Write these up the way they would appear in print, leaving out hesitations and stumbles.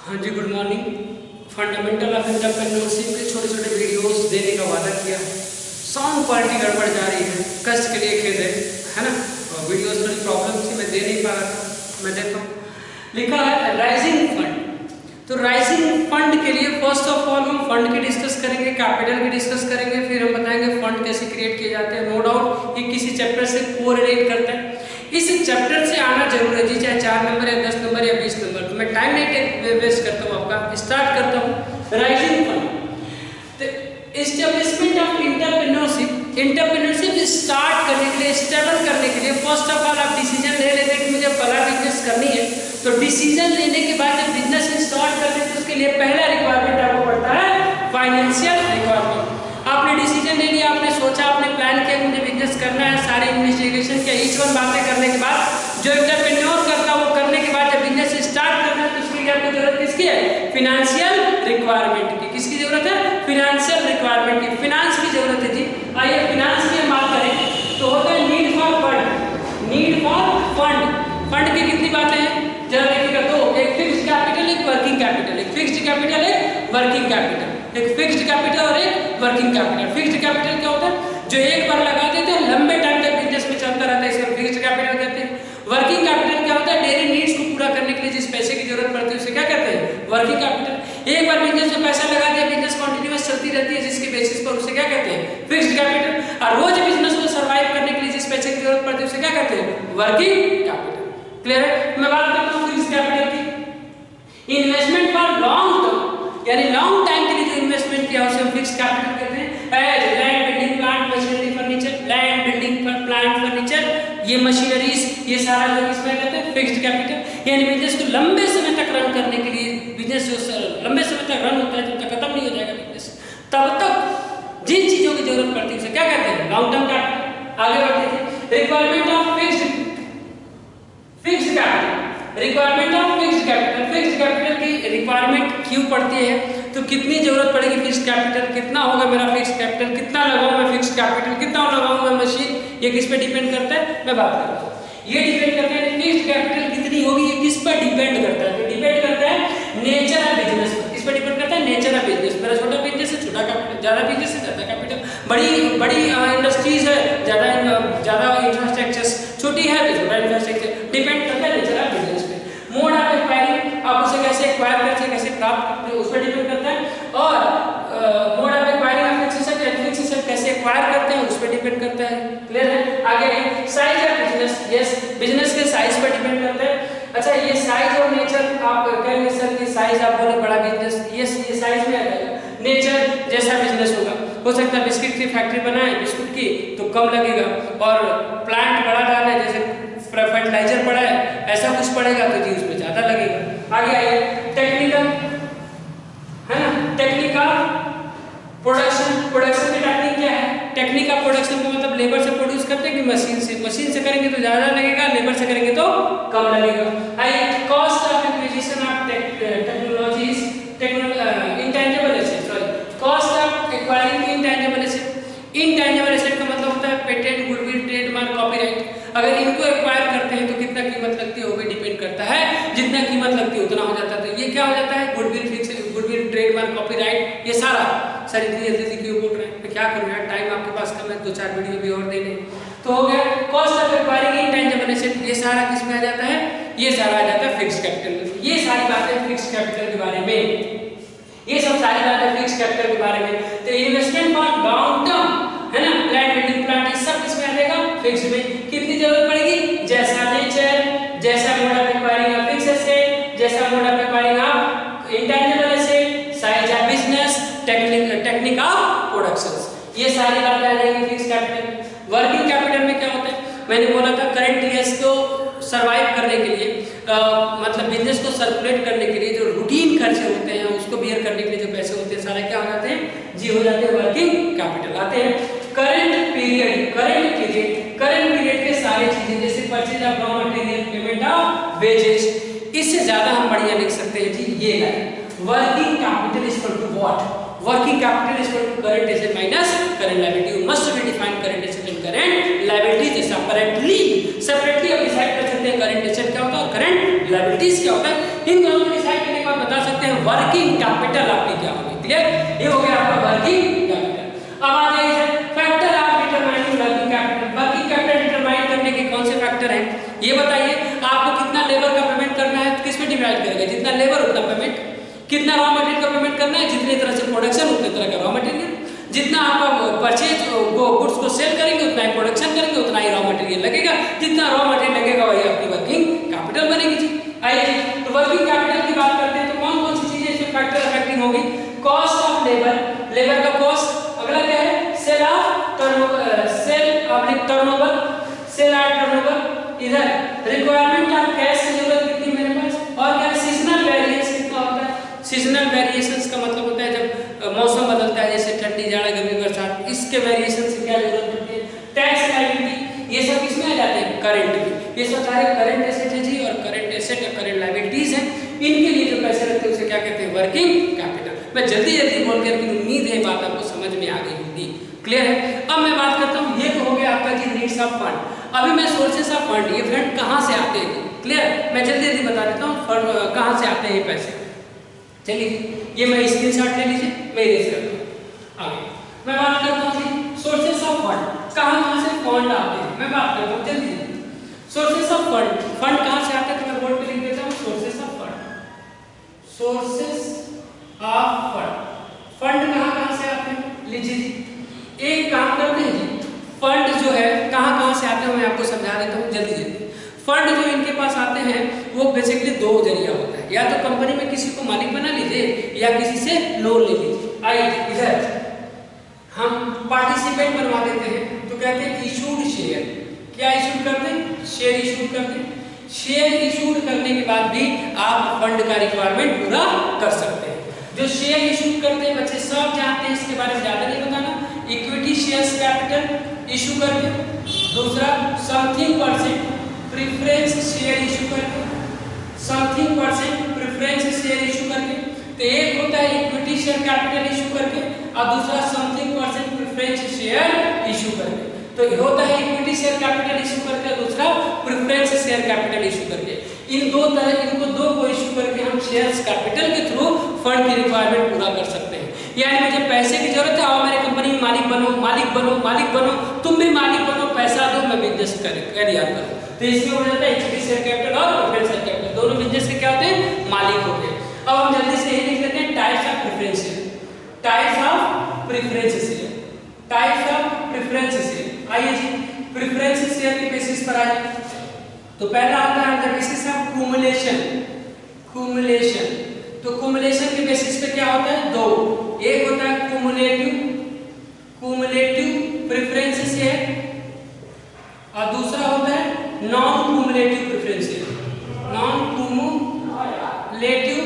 हाँ जी, good morning. Fundamental of entrepreneurship के छोटे छोटे वीडियोस देने का वादा किया। साउंड क्वालिटी गड़बड़ जा रही है, कष्ट के लिए खेद है ना। वीडियोस में प्रॉब्लम थी, मैं दे नहीं पा रहा था, मैं देता हूँ। लिखा है राइजिंग फंड। तो राइजिंग फंड के लिए फर्स्ट ऑफ ऑल हम फंड की डिस्कस करेंगे, कैपिटल की डिस्कस करेंगे, फिर हम बताएंगे फंड कैसे क्रिएट किए जाते हैं। नो डाउट ये किसी चैप्टर से कोरिलेट करता है। इस चैप्टर से आना जरूर है जी, चाहे 4 नंबर या 10 नंबर या 20 नंबर। तो मैं टाइम नहीं वेस्ट करता हूँ, आपका स्टार्ट करता हूँ। राइजिंग फंड, तो एस्टेब्लिशमेंट ऑफ एंटरप्रेन्योरशिप स्टार्ट करने के लिए, स्टेबल करने के लिए फर्स्ट ऑफ ऑल आप डिसीजन ले लेते हैं कि मुझे बड़ा बिजनेस करनी है। तो डिसीजन लेने के बाद जब बिजनेस स्टार्ट करते हैं तो उसके लिए पहला रिक्वायरमेंट आपको पड़ता है फाइनेंशियल रिक्वायरमेंट। आपने डिसीजन ले लिया, आपने सोचा, आपने प्लान किया मुझे बिजनेस करना है, सारे इन्वेस्टिगेशन किया, ईच वन बातें करने के बाद जो एंटरप्रेन्योर करता है वो करने के बाद जब बिजनेस स्टार्ट करना है तो उसके लिए आपको जरूरत किसकी है? फाइनेंशियल रिक्वायरमेंट की। किसकी जरूरत है? फाइनेंशियल रिक्वायरमेंट की, फाइनेंस की जरूरत है जी। आइए फाइनेंस की हम बात करें तो होता है need for fund. Need for fund, fund की कितनी बातें हैं जरा देखिएगा। तो एक फिक्स्ड कैपिटल, एक वर्किंग कैपिटल। एक फिक्स्ड कैपिटल, एक वर्किंग कैपिटल। एक फिक्स्ड कैपिटल और एक वर्किंग कैपिटल। फिक्स्ड कैपिटल क्या होता है? जो एक बार लगा देते हैं लंबे टाइम तक बिजनेस में चलता रहता है, इसे हम फिक्स्ड कैपिटल कहते हैं। वर्किंग कैपिटल क्या होता है? डेली नीड्स को पूरा करने के लिए जिस पैसे की जरूरत पड़ती है उसे क्या कहते हैं? Working capital. एक बार बिजनेस में पैसा लगा दिया, बिजनेस कंटिन्यूअस चलती रहती है जिसके बेसिस पर उसे क्या कहते हैं? Fixed capital. और रोज बिजनेस को सर्वाइव करने के लिए जिस पैसे की जरूरत पड़ती है उसे क्या कहते हैं? Working capital. क्लियर है? मैं बात करता हूँ फिक्स्ड कैपिटल की। इन्वेस्टमेंट फॉर लॉन्ग टर्म, यानी लॉन्ग टाइम के लिए जो इन्वेस्टमेंट किया उसे हम फिक्स्ड कैपिटल कहते हैं। As land, building, plant, machinery, furniture. Land, building, plant, furniture, ये मशीनरीज, ये सारा जो इसमें कहते हैं फिक्स्ड कैपिटल। यानी बिजनेस को लंबे समय तक रन करने के लिए, बिजनेस जो लंबे समय तक रन होता है, जब तक खत्म नहीं हो जाएगा बिजनेस, तब तक जिन चीजों की जरूरत पड़ती है उसे क्या कहते हैं? Long term capital. आगे बढ़ते हैं। Requirement of fixed capital. Requirement of fixed capital. Fixed capital की रिक्वायरमेंट क्यों पड़ती है? तो कितनी जरूरत पड़ेगी फिक्स्ड कैपिटल? कितना होगा मेरा फिक्स्ड कैपिटल? कितना लगाऊं मैं फिक्स्ड कैपिटल? कितना लगाऊं मैं मशीन? ये किस पे डिपेंड करता है? मैं बात करता हूँ। ये डिपेंड करता है फिक्स्ड कैपिटल कितनी होगी, ये किस पर डिपेंड करता है? तो डिपेंड करता है नेचर ऑफ बिजनेस पर। किस पर डिपेंड करता है? Nature of business. मेरा छोटा बिजनेस है, छोटा कैपिटल। ज्यादा बिजनेस है, ज्यादा कैपिटल। बड़ी इंडस्ट्रीज है, ज्यादा इंफ्रास्ट्रक्चर। छोटी है तो छोटा इंफ्रास्ट्रक्चर। डिपेंड करता है नेचर ऑफ बिजनेस पे। मोड ऑफ एक्वायरिंग, आप उसे कैसे एक्वायर करते हैं, कैसे प्राप्त करते हैं, उस पर डिपेंड करता है। और mode of acquiring of fixed asset कैसे एक्वायर करते हैं उस पर डिपेंड करता है। क्लियर है? आगे size of business. Yes, business के साइज पर डिपेंड करता है। अच्छा, ये साइज और नेचर आप कहेंगे सर कि साइज आप बोले बड़ा बिजनेस, यस ये साइज में आ जाएगा। नेचर जैसा बिजनेस होगा, हो सकता है बिस्किट की फैक्ट्री बनाए बिस्कुट की तो कम लगेगा, और प्लांट बड़ा डाले जैसे फर्टिलाइजर पड़ा है ऐसा कुछ पड़ेगा तो जी उसमें ज्यादा लगेगा। आगे आइए टेक्निकल, है ना, टेक्निकल प्रोडक्शन। प्रोडक्शन की टेक्निक क्या है? टेक्निक ऑफ प्रोडक्शन का मतलब लेबर से प्रोड्यूस करते हैं कि मशीन से? मशीन से करेंगे तो ज्यादा लगेगा, लेबर से करेंगे तो कम लगेगा। आइए cost of acquisition of technologies, intangible asset. Sorry, cost of acquiring intangible asset. Intangible asset का मतलब होता है पेटेंट, गुडविल, ट्रेडमार्क, कॉपीराइट। अगर इनको एक्वायर करते हैं तो कितना कीमत लगती है वो भी डिपेंड करता है। जितना कीमत लगती है उतना हो जाता है। तो ये क्या हो जाता है? गुडविल, गुडविल, ट्रेडमार्क, कॉपीराइट, ये सारा। सर इतनी जल्दी क्यों बोल रहे हैं? मैं क्या करूँ यार, टाइम आपके पास कम है, 2-4 वीडियो भी और देने। तो हो गया cost of acquiring intangible asset. ये सारा किस में आ जाता है? ये सारा आ जाता है फिक्स्ड कैपिटल में। ये सारी बातें फिक्स्ड कैपिटल के बारे में, ये सब सारी बातें फिक्स्ड कैपिटल के बारे में। तो इन्वेस्टमेंट फॉर लॉन्ग टर्म, है ना, लैंड, बिल्डिंग, प्लांट, ये सब किसमें आ जाएगा? फिक्स्ड में। कितनी जरूरत पड़ेगी? जैसा नेचर, जैसा mode of acquiring of fixed asset, जैसा mode of acquiring of intangible asset, size of business, technique of productions, ये सारी बातें आ जाएंगी फिक्स्ड कैपिटल। वर्किंग कैपिटल में क्या होता है? मैंने बोला था करंट ईयर्स को सर्वाइव करने के लिए, मतलब बिजनेस को सर्कुलेट करने के लिए जो रूटीन खर्चे होते हैं उसको बियर करने के लिए जो पैसे होते हैं सारे क्या हो जाते हैं? जी हो जाते हैं वर्किंग कैपिटल। आते हैं करंट पीरियड। करंट पीरियड के सारे चीजें जैसे purchase of raw material, payment of wages, इससे ज्यादा हम बढ़िया लिख सकते हैं जी ये line. Working capital is equal to what? Working capital is equal to current asset minus current liability. You must be define current asset and current liability separately अब डिसाइड कर सकते हैं करंट एसेट क्या होता है और करंट लायबिलिटीज क्या होता है। इन दोनों को डिसाइड करने के बाद बता सकते हैं वर्किंग कैपिटल आपकी क्या होगी। क्लियर, ये हो गया आपका वर्किंग कैपिटल। अब आ जाइए factor of determining working capital. Working capital determine करने के कौन से फैक्टर हैं ये बताइए। आपको कितना लेबर का पेमेंट करना है, किस में डिवाइड करेगा, जितना लेबर उतना पेमेंट। कितना रॉ मटेरियल का पेमेंट करना है, जितनी तरह से प्रोडक्शन उतने तरह का रॉ मटेरियल। जितना आप परचेज गुड्स को सेल करेंगे उतना ही प्रोडक्शन करेंगे, उतना ही रॉ मटेरियल लगेगा। जितना रॉ मटेरियल लगेगा वही आपकी वर्किंग कैपिटल बनेगी जी। आइए तो वर्किंग कैपिटल की बात करते हैं तो कौन कौन सी चीजें इसमें फैक्टर अफेक्टिंग होगी। कॉस्ट ऑफ लेबर, लेबर का कॉस्ट। अगला क्या है, sale of turnover, sale oblique turnover, sale of turnover. इधर रिक्वायरमेंट ऑफ कैश की जरूरत कितनी मेरे पास, और क्या सीजनल वेरिएंस कितना होता है। सीजनल वेरिएशंस का मतलब होता है जब मौसम बदलता है, जैसे ठंडी जाड़ा गर्मी बरसात, इसके वेरिएशन से क्या जरूरत पड़ती है। टैक्स लायबिलिटी, ये सब किसमें आ जाते हैं, करंट में। ये सब सारे करंट एसेट है जी, और करंट एसेट या करंट लायबिलिटीज हैं, इनके लिए जो पैसे रखते हैं उसे क्या कहते हैं, वर्किंग कैपिटल। मैं जल्दी जल्दी बोल कर की उम्मीद है बात आपको समझ में आ गई होगी। क्लियर है। अब मैं बात करता हूँ, ये तो हो गया आपका जी नीड्स ऑफ फंड। अभी मैं सोर्सेस ऑफ फंड, ये फंड कहाँ से आते हैं। क्लियर, मैं जल्दी जल्दी बता देता हूँ फंड कहाँ से आते हैं ये पैसे। चलिए ये मैं स्क्रीनशॉट ले लीजिए, मैं इरेज करता हूँ। आगे मैं बात करता हूँ जी सोर्सेस ऑफ फंड, कहाँ से फंड आते हैं। मैं बात करता हूँ जल्दी जल्दी सोर्सेस ऑफ फंड। फंड कहाँ से आते हैं तो मैं बोर्ड पे लिख देता हूँ sources of fund. Sources of fund, fund कहाँ से आते हैं। लीजिए जी एक काम करते हैं जी, फंड जो है कहाँ से आते हैं मैं आपको समझा देता हूँ जल्दी जल्दी। फंड जो इनके पास आते हैं वो बेसिकली दो जरिया होता है, या तो कंपनी में किसी को मालिक बना लीजिए या किसी से लोन ले लीजिए। आइए इधर हम पार्टिसिपेट बनवा देते हैं तो कहते हैं इशूड शेयर। क्या इशूड करते हैं, शेयर इशूड करते हैं। शेयर इशूड करने के बाद भी आप फंड का रिक्वायरमेंट पूरा कर सकते हैं। जो शेयर इशूड करते हैं बच्चे सब जानते हैं, इसके बारे में ज्यादा नहीं बताना। इक्विटी शेयर्स कैपिटल इशू करके, दूसरा something percent preference share issue करके, something percent preference share issue करके। तो एक होता है इक्विटी शेयर कैपिटल इशू करके और दूसरा something percent preference share issue करके। तो होता है इक्विटी शेयर कैपिटल इशू करके, दूसरा प्रेफरेंस शेयर कैपिटल इशू करके। इन दो तरह, इनको दो को इशू करके हम शेयर्स कैपिटल के थ्रू फंड की रिक्वायरमेंट पूरा कर सकते हैं। यानी मुझे पैसे की जरूरत है, आओ मेरे कंपनी में मालिक बनो, मालिक बनो, मालिक बनो, तुम भी मालिक बनो, पैसा दो, मैं बिजनेस कैरियर करूं। तो इसमें हो जाता है इक्विटी शेयर कैपिटल और प्रेफरेंस शेयर कैपिटल, दोनों बिजनेस के क्या होते हैं, मालिक होते हैं। अब हम जल्दी से ये लिख लेते हैं types of preference share, types of preference share, types of preference share. आइए जी प्रेफरेंस शेयर के बेसिस पर आइए। तो पहला आता है the basis of cumulation, cumulation. तो क्यूमुलेशन के बेसिस पे क्या होता है, दो, एक होता है क्यूमुलेटिव प्रेफरेंस शेयर और दूसरा होता है non cumulative preference share, non cumulative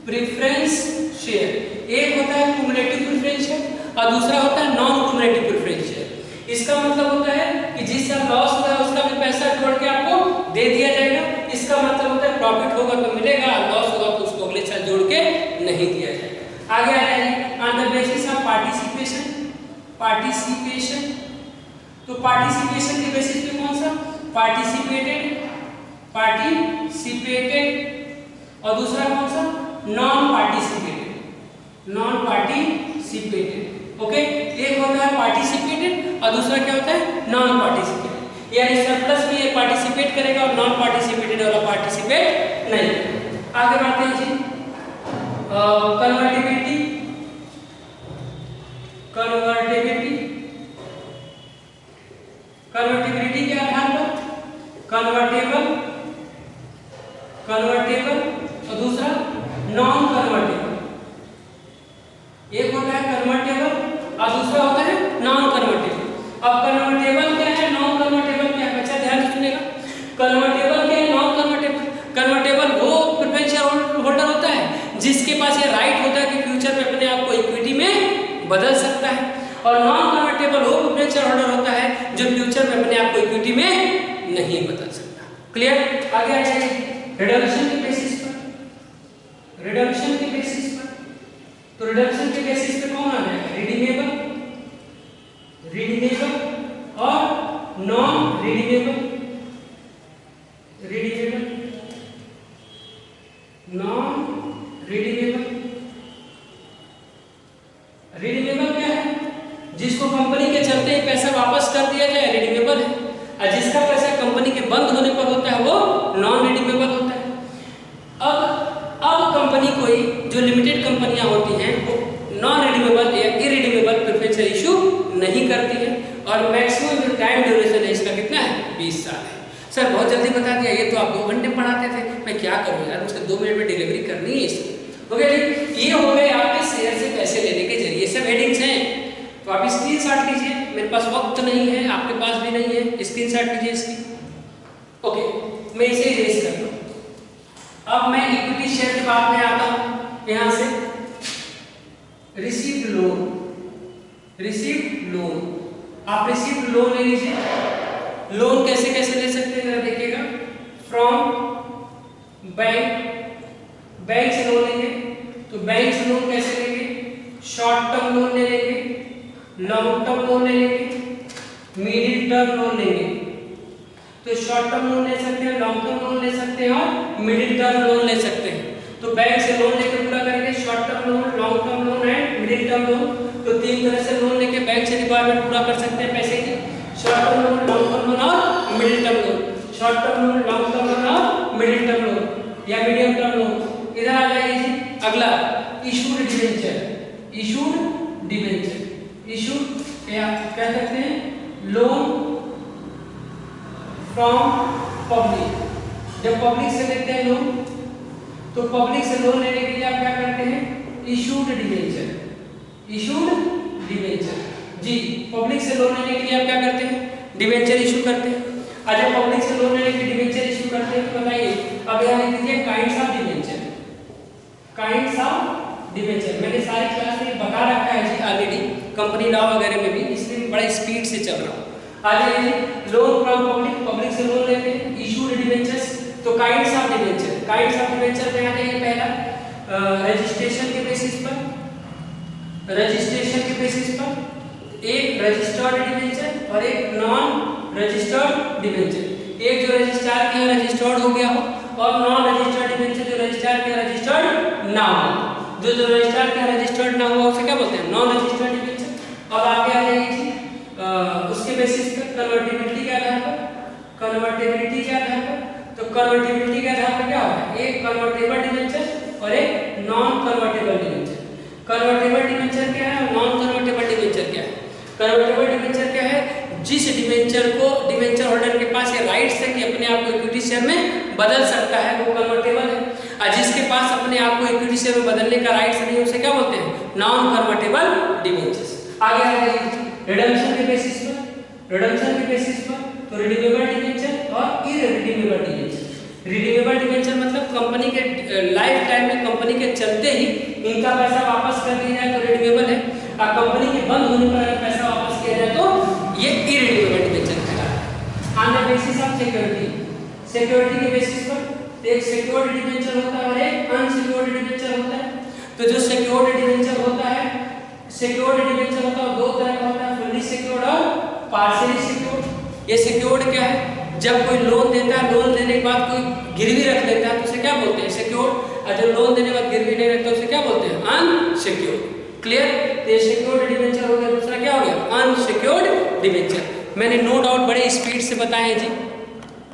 preference share. एक होता है क्यूमुलेटिव प्रेफरेंस शेयर और दूसरा होता है नॉन क्यूमुलेटिव प्रेफरेंस शेयर। इसका मतलब होता है कि जिस साल लॉस हुआ है उसका भी पैसा जोड़ के आपको दे दिया जाएगा। इसका मतलब होता है प्रॉफिट होगा तो मिलेगा, लॉस होगा तो उसको अगले साल जोड़ के नहीं दिया जाएगा। आगे आ जाइए on the basis of participation, participation. तो पार्टिसिपेशन के बेसिस पे कौन सा, पार्टिसिपेटेड, पार्टिसिपेटेड और दूसरा कौन सा, non participated, non participated. Okay, एक होता है पार्टिसिपेटेड और दूसरा क्या होता है, नॉन पार्टिसिपेटेड। यानी सरप्लस में ये पार्टिसिपेट करेगा और नॉन पार्टिसिपेटेड वाला पार्टिसिपेट नहीं। आगे बढ़ते हैं जी कन्वर्टिबिलिटी, कन्वर्टिबिलिटी, कन्वर्टिबिलिटी के आधार पर कन्वर्टेबल, कन्वर्टेबल और दूसरा नॉन कन्वर्टेबल। एक होता है कन्वर्टेबल और दूसरा होता है नॉन कन्वर्टेबल। अब कन्वर्टेबल क्या है, नॉन कन्वर्टेबल क्या है, बच्चा ध्यान से सुनेगा। कन्वर्टेबल क्या है, नॉन कन्वर्टेबल। कन्वर्टेबल वो प्रेफरेंस शेयर होल्डर होता है जिसके पास ये राइट होता है कि फ्यूचर में अपने आप को इक्विटी में बदल सकता है, और नॉन कन्वर्टेबल वो प्रेफरेंस शेयर होल्डर होता है जो फ्यूचर में अपने आप को इक्विटी में नहीं बदल सकता। क्लियर। आगे आ जाइए रिडम्पशन के बेसिस पर, रिडम्पशन के बेसिस पर। तो रिडम्पशन के बेसिस पे कौन आ जाएगा, रिडीमेबल, रिडीमेबल और non redeemable, redeemable, non redeemable बता दिया, ये तो आप 2 घंटे पढ़ाते थे, मैं क्या करूँ यार, मुझे 2 मिनट में डिलीवरी करनी है इसकी। ओके जी, ये हो गए आपके शेयर से पैसे लेने के जरिए, सब हेडिंग्स हैं। तो आप स्क्रीनशॉट लीजिए, मेरे पास वक्त नहीं है, आपके पास भी नहीं है, स्क्रीनशॉट लीजिए इसकी। ओके, मैं इसे इरेज करता हूँ। अब मैं इक्विटी शेयर की बात में आता हूँ। यहाँ से रिसीव्ड लोन, रिसीव्ड लोन, आप रिसीव्ड लोन ले लीजिए। लोन कैसे कैसे ले सकते हैं जरा देखिएगा। फ्रॉम बैंक, बैंक से लोन लेंगे तो बैंक से लोन कैसे लेंगे, शॉर्ट टर्म लोन ले लेंगे, लॉन्ग टर्म लोन ले लेंगे, मिडिल टर्म लोन लेंगे। तो शॉर्ट टर्म लोन ले सकते हैं, लॉन्ग टर्म लोन ले सकते हैं और मिडिल टर्म लोन ले सकते हैं। तो बैंक से लोन लेकर पूरा करेंगे, short term loan, long term loan and middle term loan. तो 3 तरह से लोन लेके बैंक से रिक्वायरमेंट पूरा कर सकते हैं पैसे की, short term loan, long term loan और middle term loan. Short term loan, long term loan और मिडिल टर्म लोन या मीडियम टर्म लोन। इधर आ जाइए जी, अगला issued debenture, issued debenture, issued क्या कहते हैं, लोन फ्रॉम पब्लिक। जब पब्लिक से लेते हैं लोन तो पब्लिक से लोन लेने के लिए आप क्या करते हैं, इशूड डिबेंचर, इशूड डिबेंचर जी। पब्लिक से लोन लेने के लिए आप क्या करते हैं, डिबेंचर इशू करते हैं। और जब पब्लिक से लोन लेने के लिए डिबेंचर इशू करते हैं तो बताइए, अब यहाँ लिख दीजिए kinds of debenture, kinds of debenture. मैंने सारी क्लास में बता रखा है जी ऑलरेडी, कंपनी लॉ वगैरह में भी, इसलिए बड़ा स्पीड से चल रहा हूँ। आ जाइए, लोन फ्रॉम पब्लिक, पब्लिक से लोन लेते हैं, इशूड डिबेंचर्स। तो kinds of debenture, kinds of debenture में आ जाइए पहला रजिस्ट्रेशन के बेसिस पर, रजिस्ट्रेशन के बेसिस पर एक रजिस्टर्ड डिबेंचर और एक नॉन रजिस्टर्ड डिबेंचर। एक जो रजिस्ट्रार के यहाँ रजिस्टर्ड हो गया हो और नॉन रजिस्टर्ड डिबेंचर जो रजिस्ट्रार के यहाँ रजिस्टर्ड ना हो। जो रजिस्ट्रार के यहाँ रजिस्टर्ड ना हुआ उसे क्या बोलते हैं, नॉन रजिस्टर्ड डिबेंचर। अब आगे आ जाइए जी, उसके बेसिस पर कन्वर्टिबिलिटी के आधार पर, कन्वर्टिबिलिटी के आधार पर। तो कन्वर्टिबिलिटी के आधार पर क्या होगा, एक कन्वर्टेबल डिबेंचर और एक non convertible debenture. Convertible debenture क्या है, नॉन कन्वर्टेबल डिबेंचर क्या है। कन्वर्टेबल डिबेंचर क्या है, जिस डिबेंचर को डिबेंचर होल्डर के पास ये राइट्स है कि अपने आप को इक्विटी शेयर में बदल सकता है, वो कन्वर्टेबल है। और जिसके पास अपने आप को इक्विटी शेयर में बदलने का राइट्स नहीं है उसे क्या बोलते हैं, नॉन कन्वर्टेबल डिबेंचर्स। आगे आ जाइए, रिडम्पशन के बेसिस पर, रिडम्पशन के बेसिस पर तो रिडीमेबल डिबेंचर और इररिडीमेबल डिबेंचर। रिडीमेबल डिबेंचर मतलब कंपनी के लाइफ टाइम में कंपनी के चलते ही इनका पैसा वापस कर दिया जाए तो रिडीमेबल है, और कंपनी के बंद होने पर अगर पैसा वापस किया जाए तो ये इररिडीमेबल डिबेंचर कहलाता है। On the basis of security, security के बेसिस पर एक सिक्योर्ड डिबेंचर होता है और एक अनसिक्योर्ड डिबेंचर होता है। तो जो सिक्योर्ड डिबेंचर होता है, सिक्योर्ड डिबेंचर होता है 2 तरह का होता है, फुल्ली सिक्योर्ड और पार्शियली सिक्योर्ड। ये सिक्योर्ड क्या है, जब कोई लोन देता है, लोन देने के बाद कोई गिरवी रख लेता है तो उसे क्या बोलते हैं, सिक्योर्ड। और जो लोन देने के बाद गिरवी नहीं रखता उसे क्या बोलते हैं, अनसिक्योर्ड। क्लियर, ये सिक्योर्ड डिबेंचर हो गया। दूसरा क्या हो गया, अनसिक्योर्ड डिबेंचर। मैंने नो डाउट बड़े स्पीड से बताए हैं जी,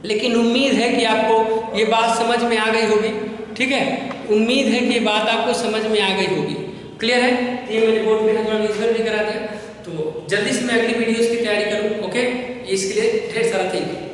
लेकिन उम्मीद है कि आपको ये बात समझ में आ गई होगी। ठीक है, उम्मीद है कि ये बात आपको समझ में आ गई होगी। क्लियर है, ये मैंने बोर्ड पे थोड़ा विजुअल भी करा दिया। तो जल्दी से मैं अगली वीडियोस की तैयारी करूँ। ओके, इसके लिए ढेर सारा थैंक यू।